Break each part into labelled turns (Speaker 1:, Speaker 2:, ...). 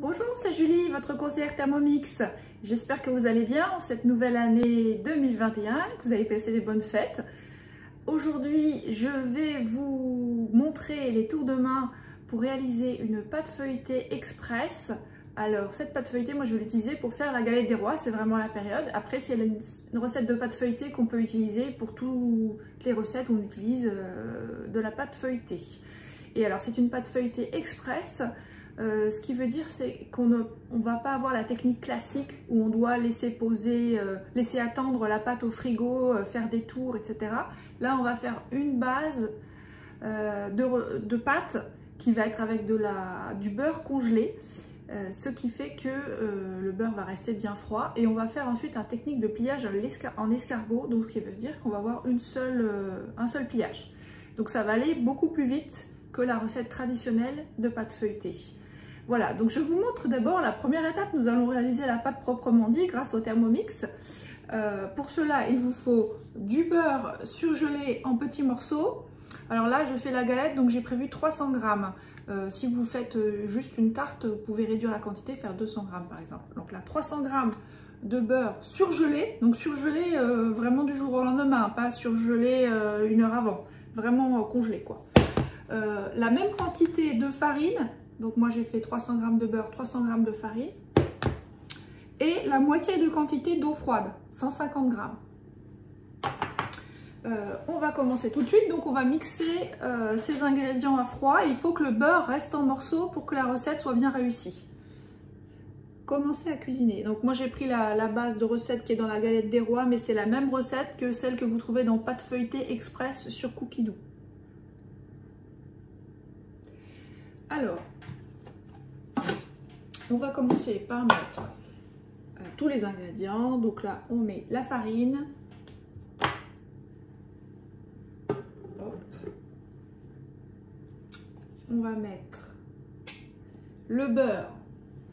Speaker 1: Bonjour, c'est Julie, votre conseillère Thermomix. J'espère que vous allez bien en cette nouvelle année 2021, que vous avez passé des bonnes fêtes. Aujourd'hui, je vais vous montrer les tours de main pour réaliser une pâte feuilletée express. Alors, cette pâte feuilletée, moi je vais l'utiliser pour faire la galette des rois, c'est vraiment la période. Après, c'est une recette de pâte feuilletée qu'on peut utiliser pour toutes les recettes où on utilise de la pâte feuilletée. Et alors, c'est une pâte feuilletée express. Ce qui veut dire c'est qu'on ne va pas avoir la technique classique où on doit laisser poser, laisser attendre la pâte au frigo, faire des tours, etc. Là, on va faire une base de pâte qui va être avec du beurre congelé, ce qui fait que le beurre va rester bien froid. Et on va faire ensuite une technique de pliage en escargot, donc ce qui veut dire qu'on va avoir un seul pliage. Donc ça va aller beaucoup plus vite que la recette traditionnelle de pâte feuilletée. Voilà, donc je vous montre d'abord la première étape. Nous allons réaliser la pâte proprement dit grâce au Thermomix. Pour cela, il vous faut du beurre surgelé en petits morceaux. Alors là, je fais la galette, donc j'ai prévu 300 grammes. Si vous faites juste une tarte, vous pouvez réduire la quantité, faire 200 grammes par exemple. Donc là, 300 grammes de beurre surgelé. Donc surgelé vraiment du jour au lendemain, pas surgelé une heure avant. Vraiment congelé quoi. La même quantité de farine. Donc moi j'ai fait 300 g de beurre, 300 g de farine. Et la moitié de quantité d'eau froide, 150 g. On va commencer tout de suite. Donc on va mixer ces ingrédients à froid. Il faut que le beurre reste en morceaux pour que la recette soit bien réussie. Commencez à cuisiner. Donc moi j'ai pris la base de recette qui est dans la galette des rois. Mais c'est la même recette que celle que vous trouvez dans Pâte Feuilletée Express sur Cookidoo. Alors, on va commencer par mettre tous les ingrédients. Donc là, on met la farine. Hop. On va mettre le beurre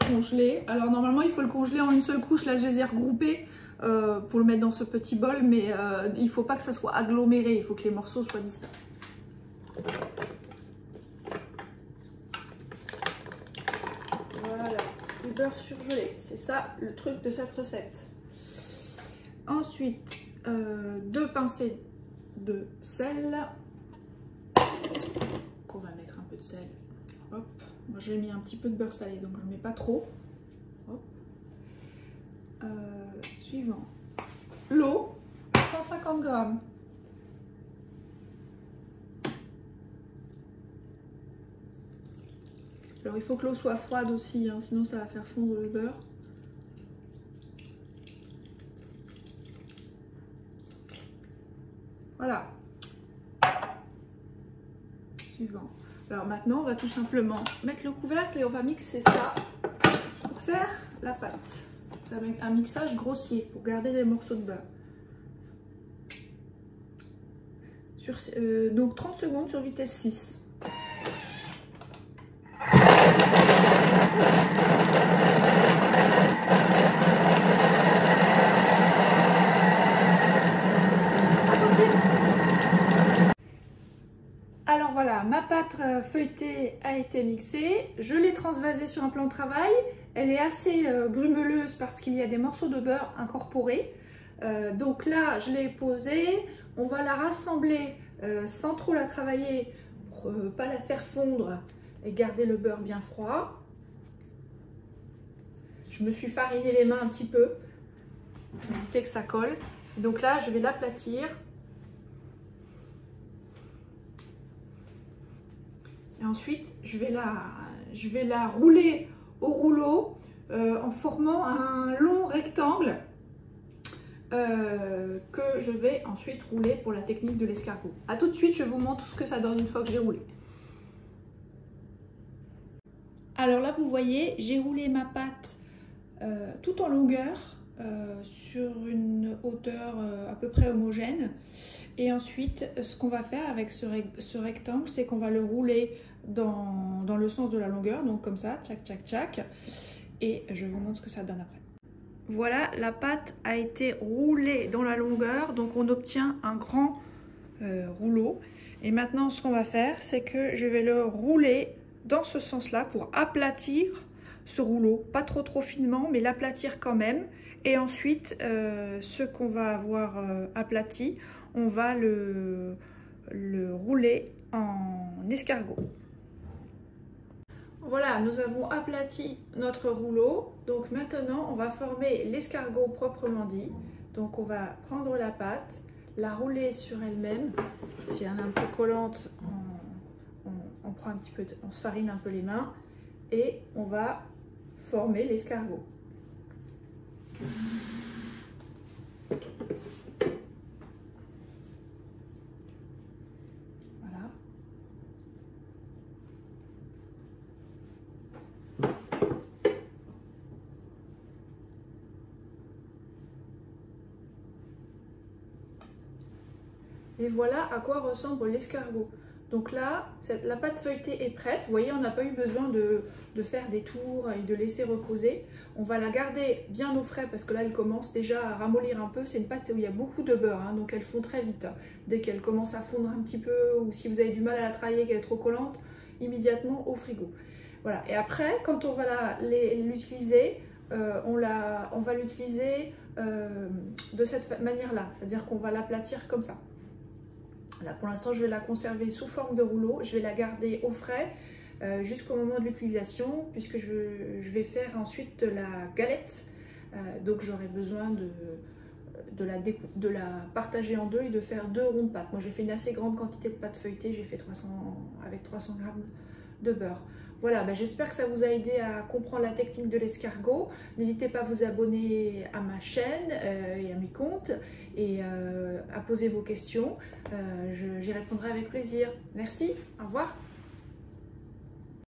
Speaker 1: congelé. Alors normalement, il faut le congeler en une seule couche. Là, je les ai regroupés pour le mettre dans ce petit bol. Mais il ne faut pas que ça soit aggloméré. Il faut que les morceaux soient distincts. Beurre surgelé, c'est ça le truc de cette recette. Ensuite, 2 pincées de sel. On va mettre un peu de sel. Hop. Moi j'ai mis un petit peu de beurre salé, donc je ne mets pas trop. Hop. Suivant, l'eau, 150 grammes. Alors il faut que l'eau soit froide aussi, hein, sinon ça va faire fondre le beurre. Voilà. Suivant. Alors maintenant on va tout simplement mettre le couvercle et on va mixer ça pour faire la pâte. Ça va être un mixage grossier pour garder des morceaux de beurre. Donc 30 secondes sur vitesse 6. Alors voilà, ma pâte feuilletée a été mixée. Je l'ai transvasée sur un plan de travail. Elle est assez grumeleuse parce qu'il y a des morceaux de beurre incorporés. Donc là, je l'ai posée. On va la rassembler sans trop la travailler pour ne pas la faire fondre et garder le beurre bien froid. Je me suis fariné les mains un petit peu pour éviter que ça colle. Donc là, je vais l'aplatir. Et ensuite, je vais la rouler au rouleau en formant un long rectangle que je vais ensuite rouler pour la technique de l'escargot. A tout de suite, je vous montre ce que ça donne une fois que j'ai roulé. Alors là, vous voyez, j'ai roulé ma pâte tout en longueur sur une hauteur à peu près homogène. Et ensuite, ce qu'on va faire avec ce rectangle, c'est qu'on va le rouler dans le sens de la longueur, donc comme ça, tchac, tchac, tchac. Et je vous montre ce que ça donne après. Voilà, la pâte a été roulée dans la longueur, donc on obtient un grand rouleau. Et maintenant, ce qu'on va faire, c'est que je vais le rouler dans ce sens-là pour aplatir ce rouleau, pas trop finement, mais l'aplatir quand même. Et ensuite, ce qu'on va avoir aplati, on va le rouler en escargot. Voilà, nous avons aplati notre rouleau. Donc maintenant, on va former l'escargot proprement dit. Donc on va prendre la pâte, la rouler sur elle-même. Si elle est un peu collante, on prend un petit peu, on se farine un peu les mains et on va former l'escargot. Voilà. Et voilà à quoi ressemble l'escargot. Donc là, la pâte feuilletée est prête. Vous voyez, on n'a pas eu besoin de faire des tours et de laisser reposer. On va la garder bien au frais parce que là, elle commence déjà à ramollir un peu. C'est une pâte où il y a beaucoup de beurre, hein, donc elle fond très vite. Dès qu'elle commence à fondre un petit peu ou si vous avez du mal à la travailler, qu'elle est trop collante, immédiatement au frigo. Voilà. Et après, quand on va l'utiliser, on va l'utiliser de cette manière-là. C'est-à-dire qu'on va l'aplatir comme ça. Là, pour l'instant, je vais la conserver sous forme de rouleau. Je vais la garder au frais jusqu'au moment de l'utilisation, puisque je vais faire ensuite de la galette. Donc, j'aurai besoin de la partager en deux et de faire 2 ronds de pâte. Moi, j'ai fait une assez grande quantité de pâte feuilletée. J'ai fait avec 300 g de beurre. Voilà, j'espère que ça vous a aidé à comprendre la technique de l'escargot. N'hésitez pas à vous abonner à ma chaîne et à mes comptes et à poser vos questions. J'y répondrai avec plaisir. Merci, au revoir.